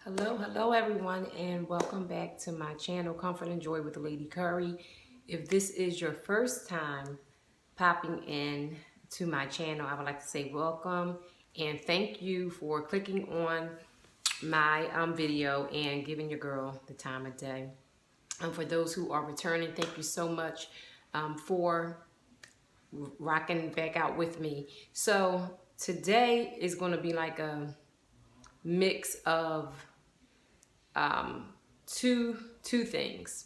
Hello everyone, and welcome back to my channel, Comfort and Joy with Lady Curry. If this is your first time popping in to my channel, I would like to say welcome and thank you for clicking on my video and giving your girl the time of day. For those who are returning, thank you so much for rocking back out with me. So today is going to be like a mix of two things.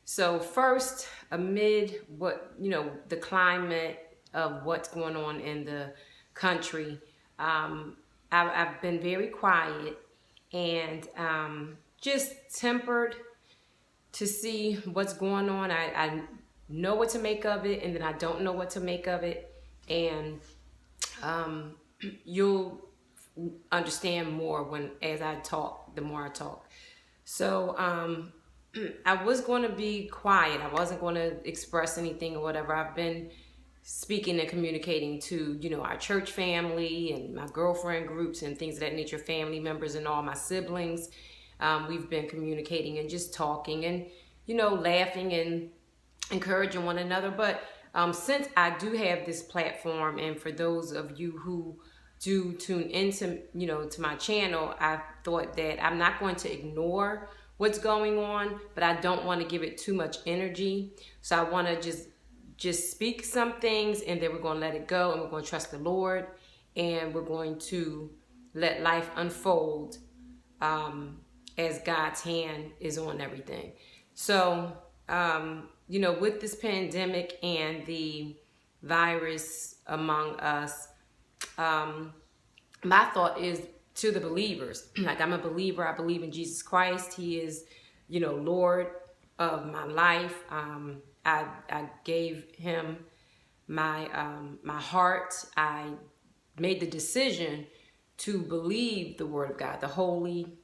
So first, amid the climate of what's going on in the country, I've been very quiet and just tempered to see what's going on. I know what to make of it, and then I don't know what to make of it, and you'll understand more as I talk. The more I talk. So I was going to be quiet. I wasn't going to express anything or whatever. I've been speaking and communicating to, our church family and my girlfriend groups and things of that nature, family members and all my siblings. We've been communicating and just talking and, laughing and encouraging one another. But since I do have this platform, and for those of you who do tune into, to my channel, I thought that I'm not going to ignore what's going on, but I don't want to give it too much energy. So I want to just speak some things, and then we're going to let it go, and we're going to trust the Lord, and we're going to let life unfold as God's hand is on everything. So, with this pandemic and the virus among us, my thought is to the believers. Like, I'm a believer. I believe in Jesus Christ. He is, Lord of my life. I gave him my heart. I made the decision to believe the word of God, the holy,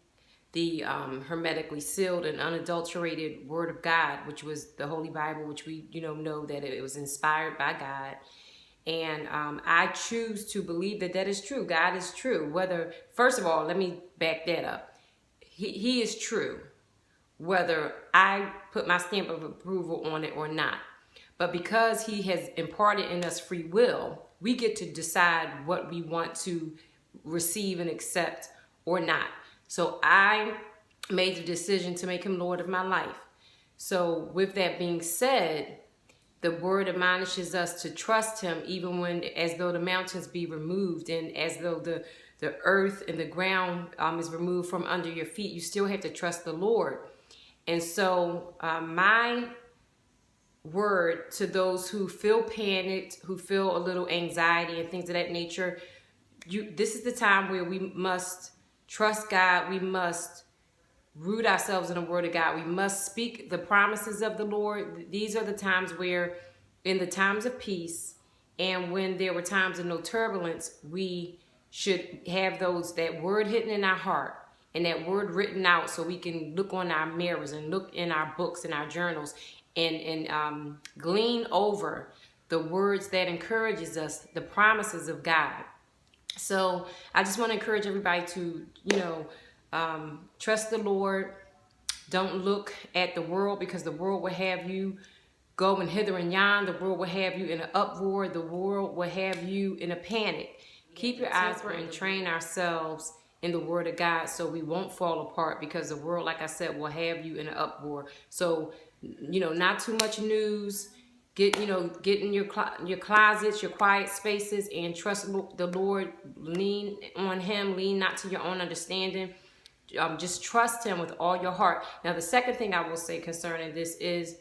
the hermetically sealed and unadulterated word of God, which was the Holy Bible, which we, know that it was inspired by God. And I choose to believe that is true. God is true. First of all, let me back that up. He is true, whether I put my stamp of approval on it or not. But because he has imparted in us free will, we get to decide what we want to receive and accept or not. So I made the decision to make him Lord of my life. So with that being said, the word admonishes us to trust him even when, as though the mountains be removed and as though the earth and the ground is removed from under your feet. You still have to trust the Lord. And so my word to those who feel panicked, who feel a little anxiety and things of that nature, this is the time where we must trust God. We must root ourselves in the word of God. We must speak the promises of the Lord. These are the times where, in the times of peace and when there were times of no turbulence, we should have that word hidden in our heart and that word written out, so we can look on our mirrors and look in our books and our journals and glean over the words that encourages us, the promises of God. So I just want to encourage everybody to, trust the Lord. Don't look at the world, because the world will have you going hither and yon. The world will have you in an uproar. The world will have you in a panic. Keep your eyes open and train ourselves in the word of God so we won't fall apart, because the world, like I said, will have you in an uproar. So, not too much news. Get in your closets, your quiet spaces, and trust the Lord. Lean on him. Lean not to your own understanding. Just trust him with all your heart. Now, the second thing I will say concerning this is,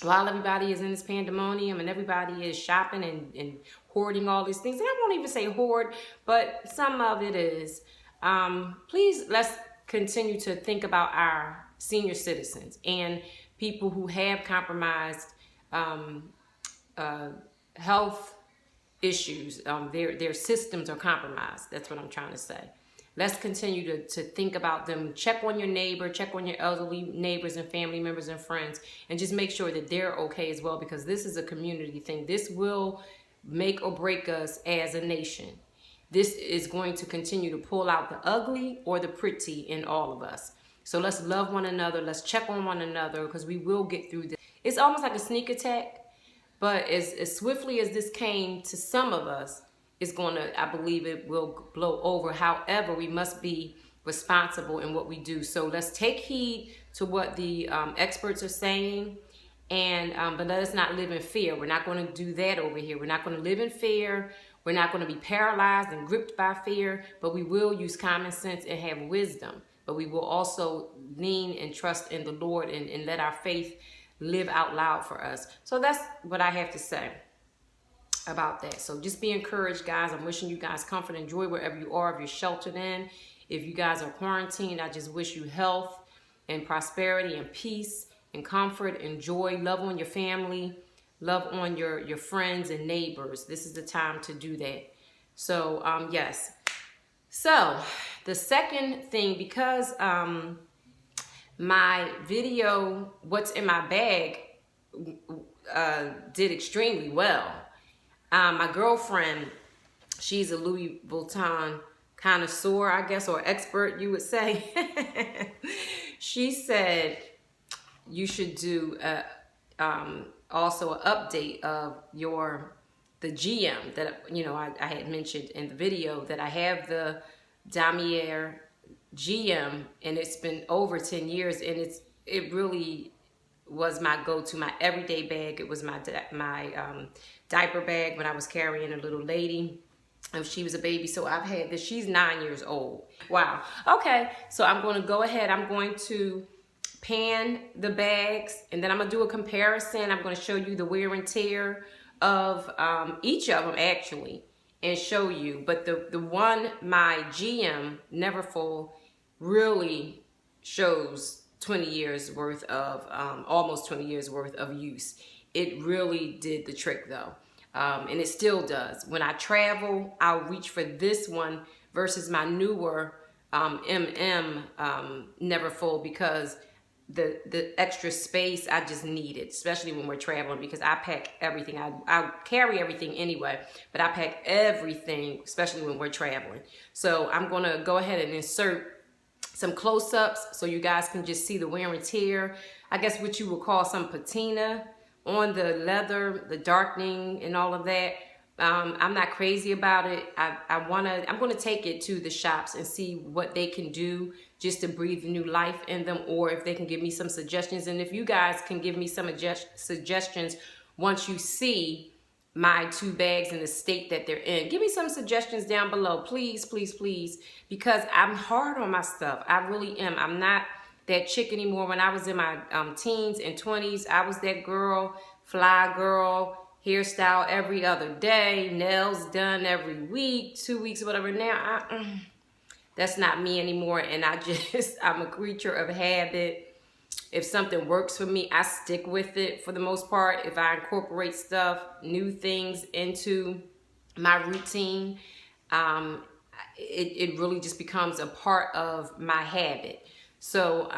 while everybody is in this pandemonium and everybody is shopping and hoarding all these things, and I won't even say hoard, but some of it is, please, let's continue to think about our senior citizens and people who have compromised health issues. Their systems are compromised. That's what I'm trying to say. Let's continue to think about them. Check on your neighbor, check on your elderly neighbors and family members and friends, and just make sure that they're okay as well, because this is a community thing. This will make or break us as a nation. this is going to continue to pull out the ugly or the pretty in all of us. So let's love one another. Let's check on one another, because we will get through this. It's almost like a sneak attack, but as swiftly as this came to some of us, it's going to, I believe it will blow over. However, we must be responsible in what we do. So let's take heed to what the experts are saying. And but let us not live in fear. We're not going to do that over here. We're not going to live in fear. We're not going to be paralyzed and gripped by fear, but we will use common sense and have wisdom. But we will also lean and trust in the Lord, and let our faith live out loud for us. So that's what I have to say about that. So just be encouraged, guys. I'm wishing you guys comfort and joy wherever you are. If you're sheltered in, if you guys are quarantined, I just wish you health and prosperity and peace and comfort and joy. Love on your family. Love on your friends and neighbors. This is the time to do that. So, yes. So, the second thing, because my video, What's in My Bag, did extremely well. My girlfriend, she's a Louis Vuitton connoisseur, I guess, or expert, you would say. She said you should do also an update of the GM that, you know, I had mentioned in the video that I have the Damier GM, and it's been over 10 years, and it really was my go-to, my everyday bag. It was my diaper bag when I was carrying a little lady. She was a baby, so I've had this. She's 9 years old. Wow. Okay, so I'm going to go ahead. I'm going to pan the bags, and then I'm going to do a comparison. I'm going to show you the wear and tear of each of them, actually, and show you. But the one, my GM Neverfull, really shows 20 years worth of, almost 20 years worth of use. It really did the trick, though. And it still does. When I travel, I'll reach for this one versus my newer Neverfull, because the extra space I just needed, especially when we're traveling, because I pack everything. I carry everything anyway, but I pack everything, especially when we're traveling. So I'm going to go ahead and insert some close-ups so you guys can just see the wear and tear. I guess what you would call some patina on the leather, the darkening and all of that. I'm not crazy about it. I'm going to take it to the shops and see what they can do just to breathe new life in them, or if they can give me some suggestions. And if you guys can give me some suggestions once you see my two bags in the state that they're in, give me some suggestions down below, please, please, please, because I'm hard on my stuff. I really am. I'm not that chick anymore. When I was in my teens and 20s, I was that girl, fly girl, hairstyle every other day, nails done every week, 2 weeks, whatever. Now, that's not me anymore, and I'm a creature of habit. If something works for me, I stick with it for the most part. If I incorporate stuff, new things into my routine, it really just becomes a part of my habit. So,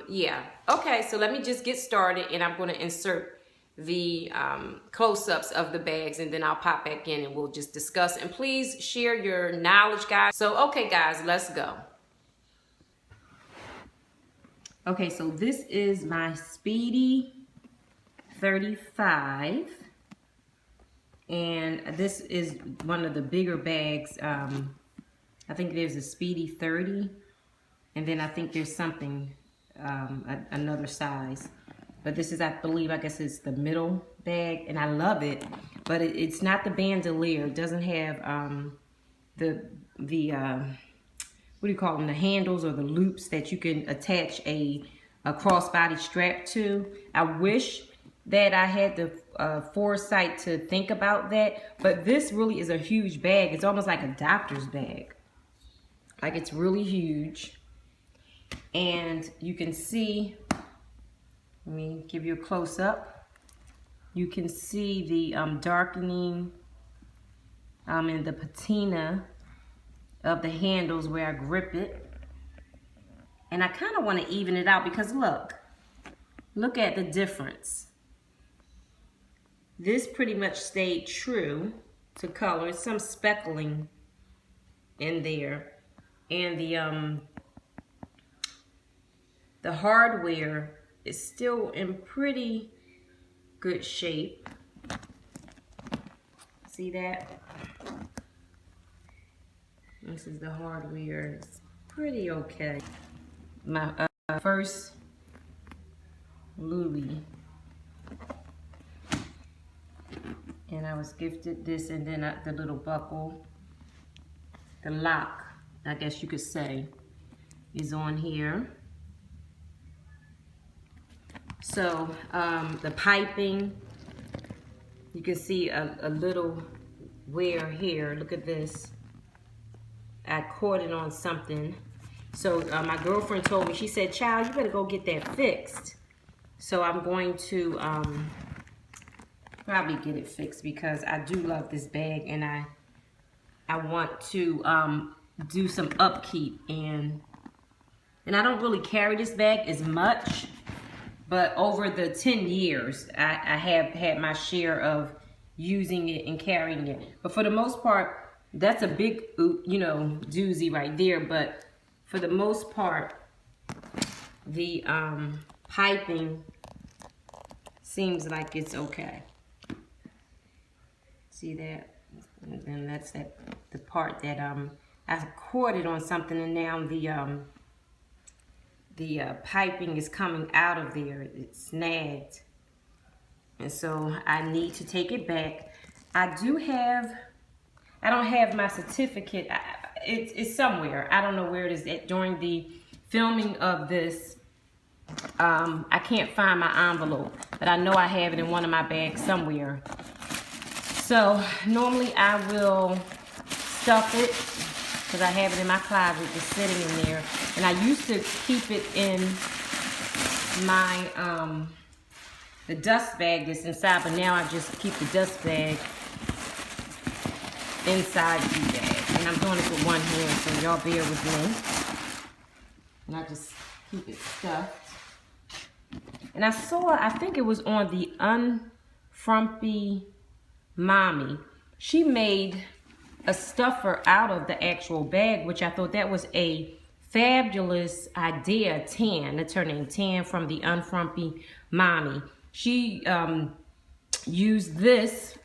yeah. Okay, so let me just get started, and I'm going to insert the close-ups of the bags, and then I'll pop back in and we'll just discuss. And please share your knowledge, guys. So, okay, guys, let's go. Okay, so this is my Speedy 35, and this is one of the bigger bags. I think there's a Speedy 30, and then I think there's something, another size. But this is, I believe, I guess it's the middle bag, and I love it. But it's not the bandolier. It doesn't have the what do you call them? The handles or the loops that you can attach a crossbody strap to. I wish that I had the foresight to think about that. But this really is a huge bag. It's almost like a doctor's bag. Like, it's really huge. And you can see, let me give you a close-up. You can see the darkening and the patina of the handles where I grip it. And I kind of want to even it out because look at the difference. This pretty much stayed true to color. Some speckling in there. And the hardware is still in pretty good shape. See that? This is the hardware. It's pretty okay. My first Louis. And I was gifted this, and then the little buckle, the lock, I guess you could say, is on here. So the piping, you can see a little wear here. Look at this. I caught it on something. So my girlfriend told me, she said, child, you better go get that fixed. So I'm going to probably get it fixed because I do love this bag, and I want to do some upkeep, and I don't really carry this bag as much, but over the 10 years I have had my share of using it and carrying it. But for the most part, that's a big, you know, doozy right there. But for the most part, the piping seems like it's okay. See that? And then that's the part that I caught it on something, and now the piping is coming out of there. It's snagged, and so I need to take it back. I don't have my certificate. It's somewhere. I don't know where it is. During the filming of this, I can't find my envelope, but I know I have it in one of my bags somewhere. So normally I will stuff it because I have it in my closet just sitting in there. And I used to keep it in my the dust bag that's inside, but now I just keep the dust bag inside the bag. And I'm doing it with one hand, so y'all bear with me. And I just keep it stuffed. And I think it was on the Unfrumpy Mommy. She made a stuffer out of the actual bag, which I thought that was a fabulous idea. Tan, that's her name, Tan from the Unfrumpy Mommy. She used this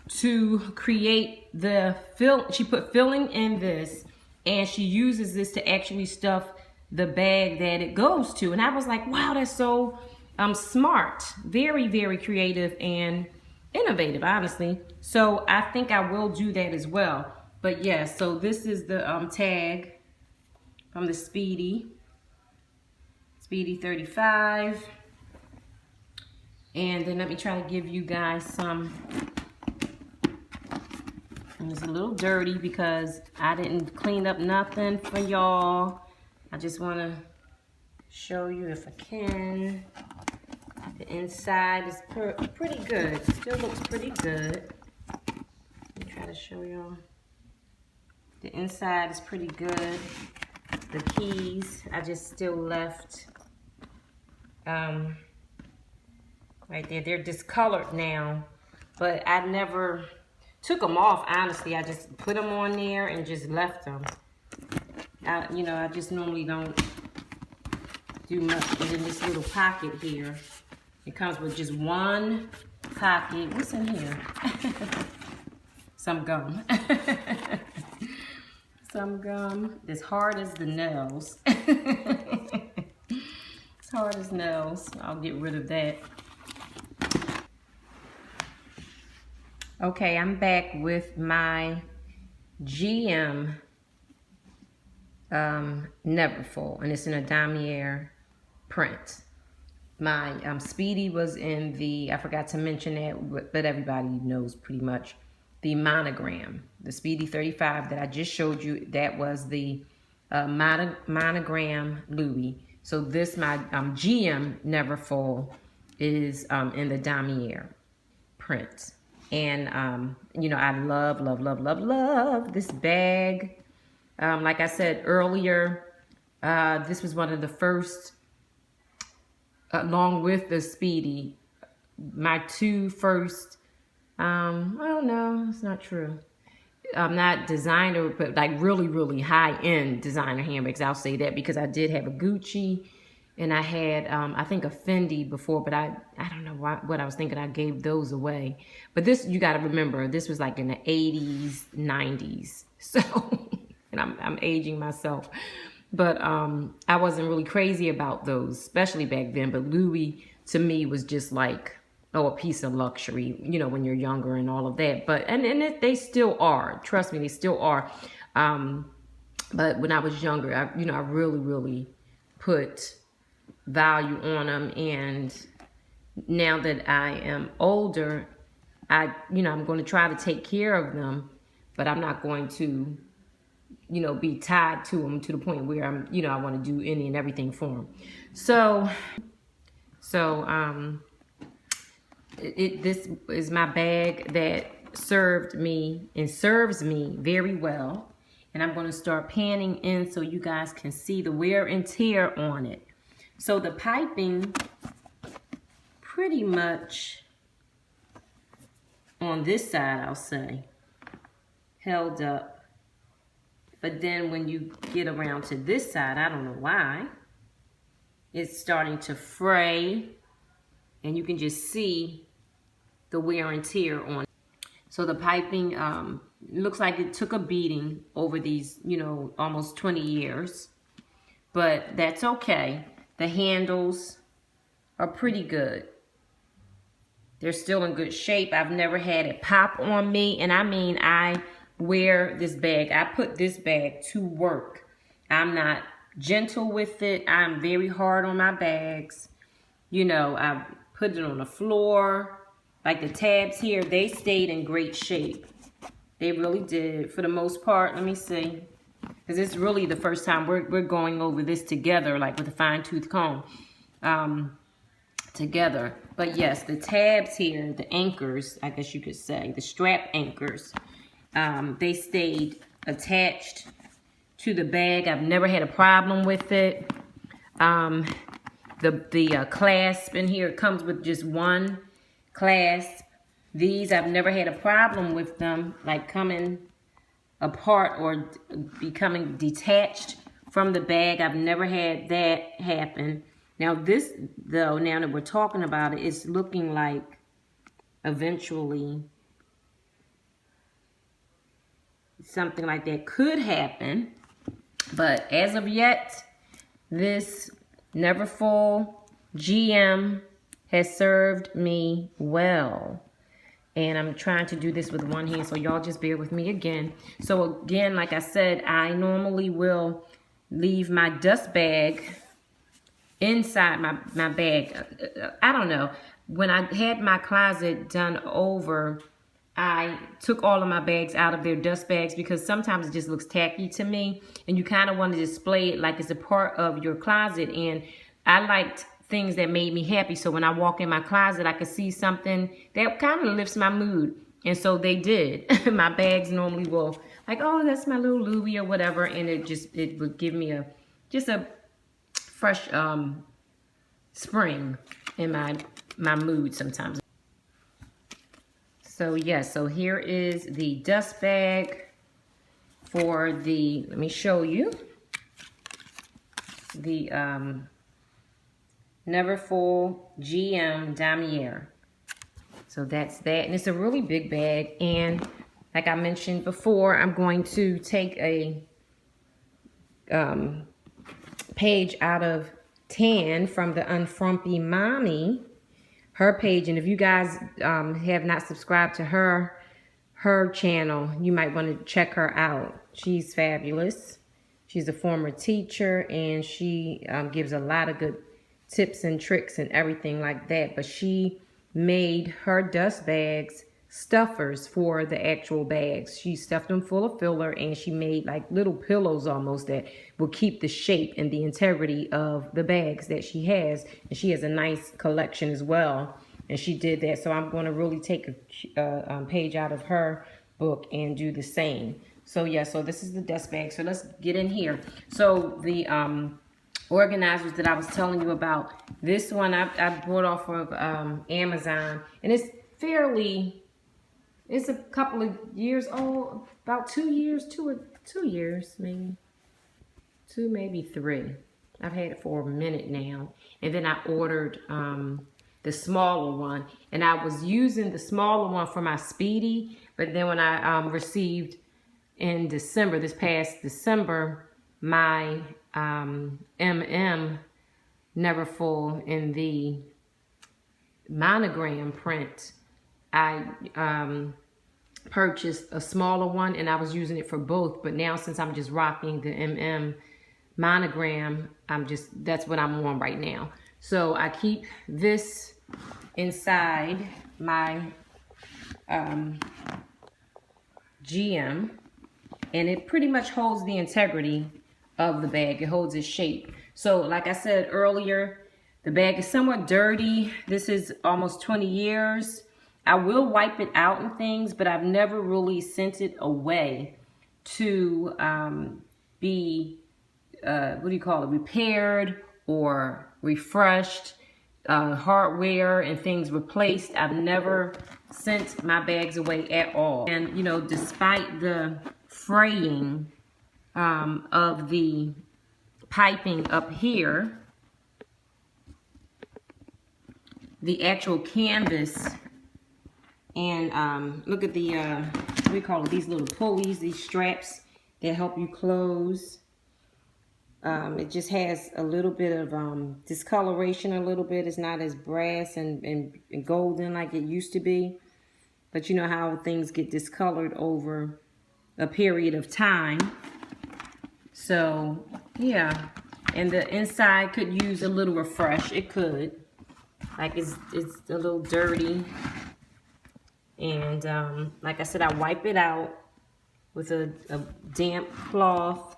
to create the fill. She put filling in this, and she uses this to actually stuff the bag that it goes to. And I was like, wow, that's so smart. Very, very creative and innovative, honestly. So I think I will do that as well. But yeah, so this is the tag from the Speedy 35. And then let me try to give you guys some. And it's a little dirty because I didn't clean up nothing for y'all. I just want to show you if I can. The inside is pretty good. Still looks pretty good. Let me try to show y'all. The inside is pretty good. The keys, I just still left right there. They're discolored now, but I never took them off, honestly. I just put them on there and just left them. You know, I just normally don't do much. And then this little pocket here, it comes with just one pocket. What's in here? Some gum. Some gum. As hard as the nails. As hard as nails. I'll get rid of that. Okay, I'm back with my GM Neverfull, and it's in a damier print. My Speedy was in the, I forgot to mention that, but everybody knows pretty much, the monogram. The Speedy 35 that I just showed you, that was the monogram Louis. So this, my GM Neverfull, is in the damier print. And, you know, I love, love, love, love, love this bag. Like I said earlier, this was one of the first, along with the Speedy, my two first, I don't know, it's not true. not designer, but like really, really high-end designer handbags. I'll say that because I did have a Gucci and I had, I think a Fendi before, but I don't know what I was thinking. I gave those away. But this, you got to remember, this was like in the 80s, 90s. So, and I'm aging myself. But I wasn't really crazy about those, especially back then. But Louis, to me, was just like, oh, a piece of luxury, you know, when you're younger and all of that. But, they still are. Trust me, they still are. But when I was younger, I really, really put value on them. And now that I am older, I'm going to try to take care of them, but I'm not going to, be tied to them to the point where I want to do any and everything for them. So this is my bag that served me and serves me very well. And I'm going to start panning in so you guys can see the wear and tear on it. So the piping pretty much on this side, I'll say, held up. But then when you get around to this side, I don't know why, it's starting to fray. And you can just see the wear and tear on it. So the piping looks like it took a beating over these, almost 20 years. But that's okay. The handles are pretty good. They're still in good shape. I've never had it pop on me. And I mean, I wear this bag. I put this bag to work. I'm not gentle with it. I'm very hard on my bags. I put it on the floor. Like the tabs here, they stayed in great shape. They really did for the most part. Let me see. Because it's really the first time we're going over this together, like with a fine-tooth comb together. But yes, the tabs here, the anchors, I guess you could say, the strap anchors, they stayed attached to the bag. I've never had a problem with it. The clasp in here, it comes with just one clasp. These, I've never had a problem with them, like coming apart or becoming detached from the bag. I've never had that happen. Now this, though, now that we're talking about it, it's looking like eventually something like that could happen. But as of yet, this Neverfull GM has served me well. And I'm trying to do this with one hand, so y'all just bear with me again. So again, like I said, I normally will leave my dust bag inside my bag. I don't know. When I had my closet done over, I took all of my bags out of their dust bags because sometimes it just looks tacky to me. And you kind of want to display it like it's a part of your closet. And I liked things that made me happy. So when I walk in my closet, I could see something that kind of lifts my mood. And so they did. My bags normally will, like, oh, that's my little Louis or whatever. And it would give me a fresh spring in my mood sometimes. So yeah, so here is the dust bag for the, let me show you, the Neverfull GM Damier. So that's that, and it's a really big bag. And like I mentioned before, I'm going to take a page out of Tan from the Unfrumpy Mommy, her page. And if you guys have not subscribed to her channel, you might want to check her out. She's fabulous. She's a former teacher, and she gives a lot of good tips and tricks and everything like that. But she made her dust bags stuffers for the actual bags. She stuffed them full of filler, and she made like little pillows almost that will keep the shape and the integrity of the bags that she has. And she has a nice collection as well, and she did that. So I'm going to really take a page out of her book and do the same. So yeah, so this is the dust bag. So let's get in here. So the organizers that I was telling you about, this one I bought off of Amazon, and it's fairly It's a couple of years old, about 2 years, 2 years maybe. 2, maybe 3. I've had it for a minute now. And then I ordered the smaller one. And I was using the smaller one for my Speedy. But then when I received in December, this past December, my GM Neverfull in the monogram print, I purchased a smaller one and I was using it for both. But now since I'm just rocking the GM monogram, that's what I'm on right now. So I keep this inside my GM, and it pretty much holds the integrity of the bag. It holds its shape. So like I said earlier, the bag is somewhat dirty. This is almost 20 years. I will wipe it out and things, but I've never really sent it away to be repaired or refreshed, hardware and things replaced. I've never sent my bags away at all. And you know, despite the fraying of the piping up here, the actual canvas and look at the what do we call it, these little pulleys, these straps that help you close. It just has a little bit of discoloration a little bit. It's not as brass and golden like it used to be. But you know how things get discolored over a period of time. So, yeah. And the inside could use a little refresh. It could. Like it's a little dirty. And like I said, I wipe it out with a damp cloth.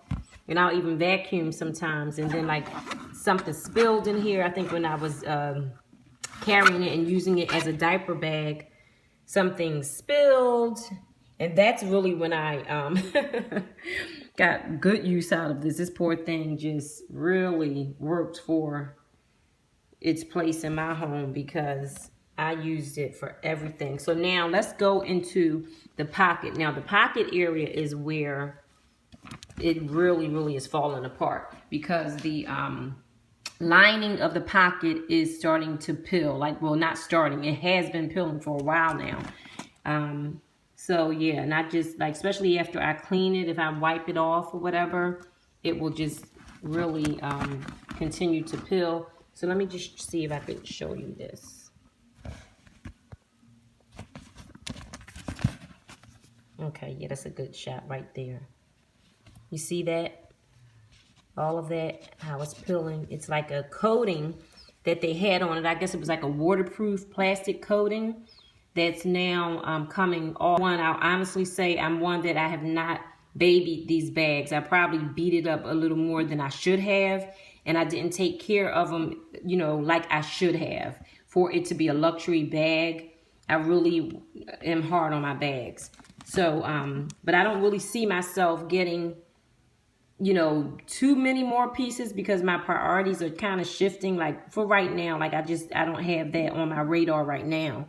And I'll even vacuum sometimes. And then like something spilled in here. I think when I was carrying it and using it as a diaper bag, something spilled. And that's really when I got good use out of this. This poor thing just really worked for its place in my home because I used it for everything. So now let's go into the pocket. Now the pocket area is where it really is falling apart because the lining of the pocket is starting to peel. Like, well, not starting. It has been peeling for a while now. So yeah, not just like, especially after I clean it, if I wipe it off or whatever, it will just really continue to peel. So let me just see if I could show you this. Okay, yeah, that's a good shot right there. You see that? All of that, how it's peeling. It's like a coating that they had on it. I guess it was like a waterproof plastic coating that's now coming off. I'll honestly say I'm one that I have not babied these bags. I probably beat it up a little more than I should have. And I didn't take care of them, you know, like I should have for it to be a luxury bag. I really am hard on my bags. So, but I don't really see myself getting, you know, too many more pieces because my priorities are kind of shifting. Like for right now, like I don't have that on my radar right now.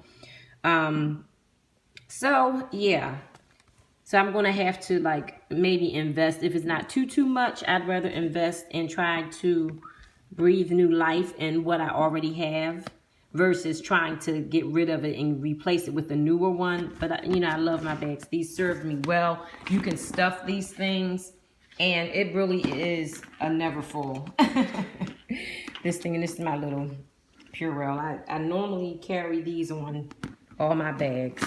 So yeah, so I'm going to have to like maybe invest. If it's not too much, I'd rather invest and try to breathe new life in what I already have versus trying to get rid of it and replace it with a newer one. But you know, I love my bags. These serve me well. You can stuff these things. And it really is a Neverfull. This thing, and this is my little Purell. I normally carry these on all my bags.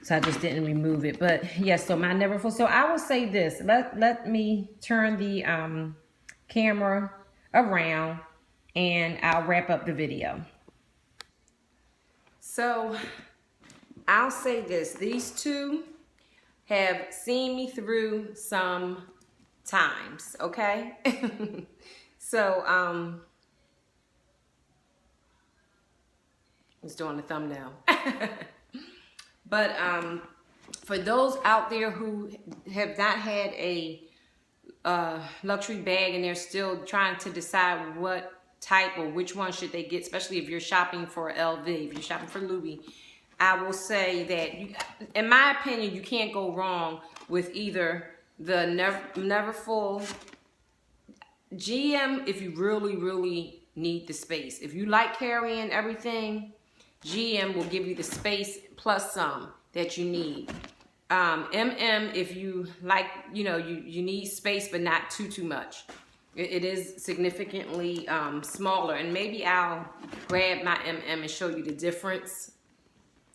So I just didn't remove it. But yes, yeah, so my Neverfull. So I will say this. Let me turn the camera around and I'll wrap up the video. So I'll say this. These two have seen me through some times, okay? So, I was doing the thumbnail. But for those out there who have not had a luxury bag and they're still trying to decide what type or which one should they get, especially if you're shopping for LV, if you're shopping for Louis, I will say that, in my opinion, you can't go wrong with either the Neverfull GM if you really, really need the space. If you like carrying everything, GM will give you the space plus some that you need. MM, if you like, you need space, but not too much. It is significantly smaller, and maybe I'll grab my MM and show you the difference.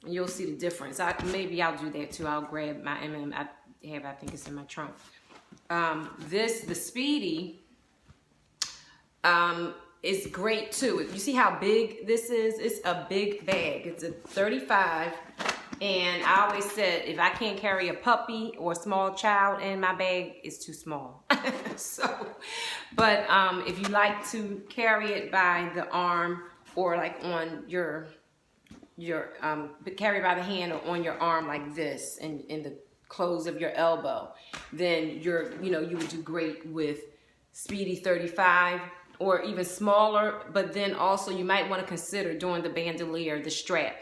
And you'll see the difference. Maybe I'll do that too. I'll grab my MM. I think it's in my trunk. The Speedy is great too. You see how big this is? It's a big bag. It's a 35. And I always said, if I can't carry a puppy or a small child in my bag, it's too small. But if you like to carry it by the arm or like on your carry by the hand or on your arm like this and in the close of your elbow, then you would do great with Speedy 35 or even smaller. But then also you might want to consider doing the bandolier, the strap.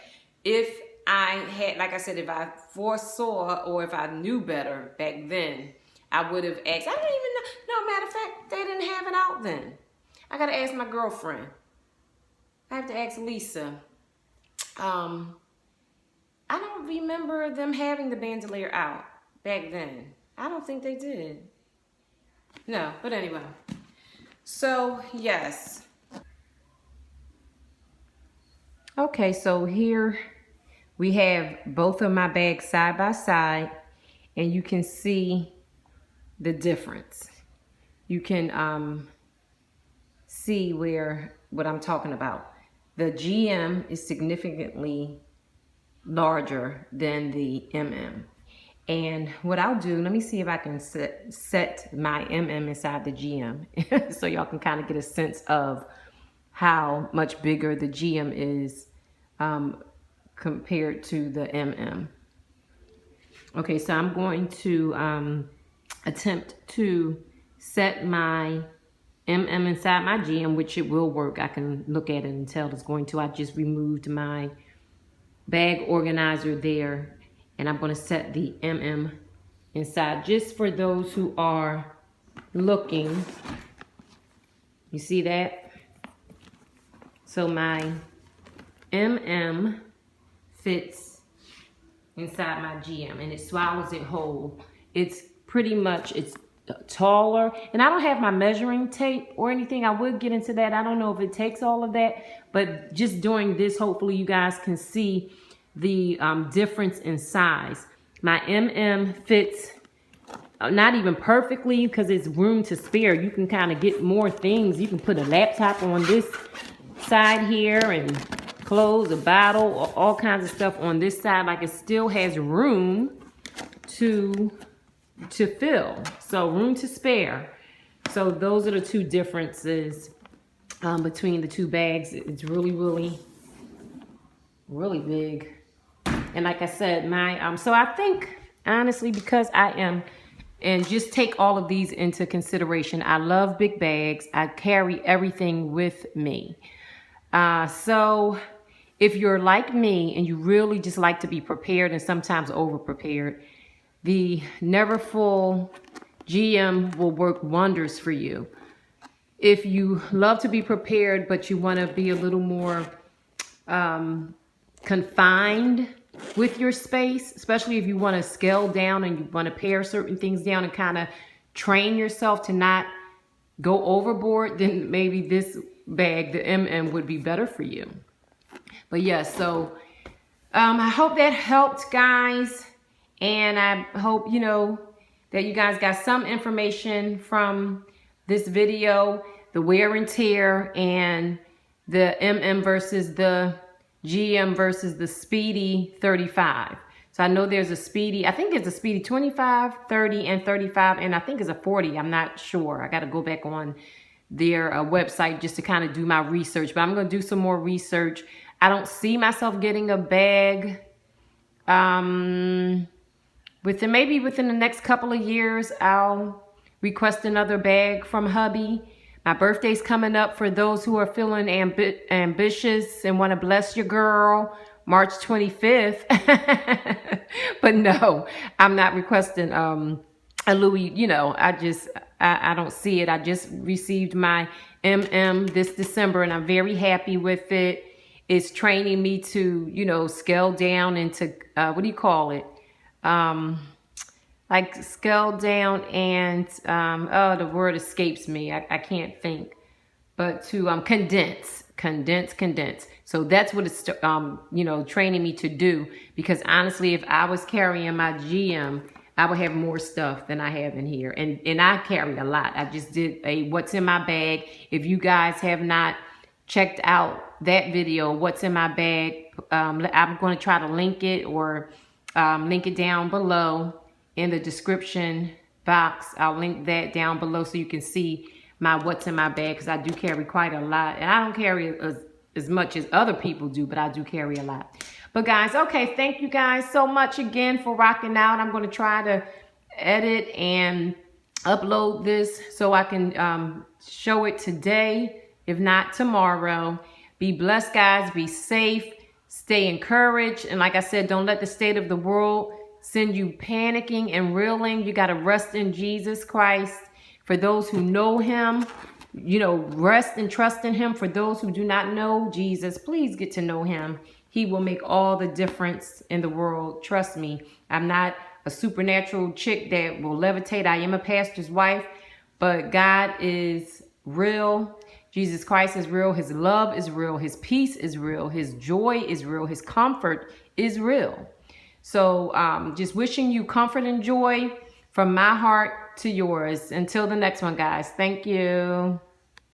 If I had, like I said, if I foresaw or if I knew better back then, I would have asked. I don't even know. No, matter of fact, they didn't have it out then. I got to ask my girlfriend. I have to ask Lisa. I don't remember them having the bandolier out back then. I don't think they did. No, but anyway. So, yes. Okay, so here we have both of my bags side by side, and you can see the difference. You can see what I'm talking about. The GM is significantly larger than the MM. And what I'll do, let me see if I can set my MM inside the GM so y'all can kind of get a sense of how much bigger the GM is compared to the MM. Okay, so I'm going to attempt to set my MM inside my GM, which it will work. I can look at it and tell it's going to. I just removed my bag organizer there, and I'm going to set the MM inside just for those who are looking. You see that? So my MM fits inside my GM, and it swallows it whole. It's pretty much, it's taller, and I don't have my measuring tape or anything. I would get into that. I don't know if it takes all of that, but just doing this, hopefully you guys can see the difference in size. My MM fits not even perfectly because it's room to spare. You can kind of get more things. You can put a laptop on this side here and clothes, a bottle, or all kinds of stuff on this side. Like, it still has room to fill, so room to spare. So those are the two differences between the two bags. It's really big. And like I said, my so I think honestly, because I am, and just take all of these into consideration, I love big bags. I carry everything with me. So if you're like me and you really just like to be prepared and sometimes over prepared, the Neverfull GM will work wonders for you. If you love to be prepared, but you want to be a little more confined with your space, especially if you want to scale down and you want to pare certain things down and kind of train yourself to not go overboard, then maybe this bag, the MM, would be better for you. But yes, so I hope that helped, guys. And I hope, that you guys got some information from this video, the wear and tear, and the MM versus the GM versus the Speedy 35. So I know there's a Speedy, I think there's a Speedy 25, 30, and 35, and I think it's a 40. I'm not sure. I got to go back on their website just to kind of do my research, but I'm going to do some more research. I don't see myself getting a bag maybe within the next couple of years. I'll request another bag from hubby. My birthday's coming up. For those who are feeling ambitious and want to bless your girl March 25th. But no, I'm not requesting a Louis, you know, I don't see it. I just received my MM this December and I'm very happy with it. It's training me to, you know, scale down into, what do you call it? Like scale down and, oh, the word escapes me. I can't think, but to condense. So that's what it's, you know, training me to do. Because honestly, if I was carrying my GM, I would have more stuff than I have in here. And I carry a lot. I just did a what's in my bag. If you guys have not checked out that video, what's in my bag, I'm going to try to link it or link it down below in the description box. I'll link that down below so you can see my what's in my bag, because I do carry quite a lot. And I don't carry as much as other people do, but I do carry a lot. But guys, okay, thank you guys so much again for rocking out. I'm going to try to edit and upload this so I can show it today, if not tomorrow. Be blessed, guys. Be safe. Stay encouraged. And like I said, don't let the state of the world send you panicking and reeling. You got to rest in Jesus Christ. For those who know him, you know, rest and trust in him. For those who do not know Jesus, please get to know him. He will make all the difference in the world. Trust me. I'm not a supernatural chick that will levitate. I am a pastor's wife, but God is real. Jesus Christ is real. His love is real. His peace is real. His joy is real. His comfort is real. So just wishing you comfort and joy from my heart to yours. Until the next one, guys. Thank you.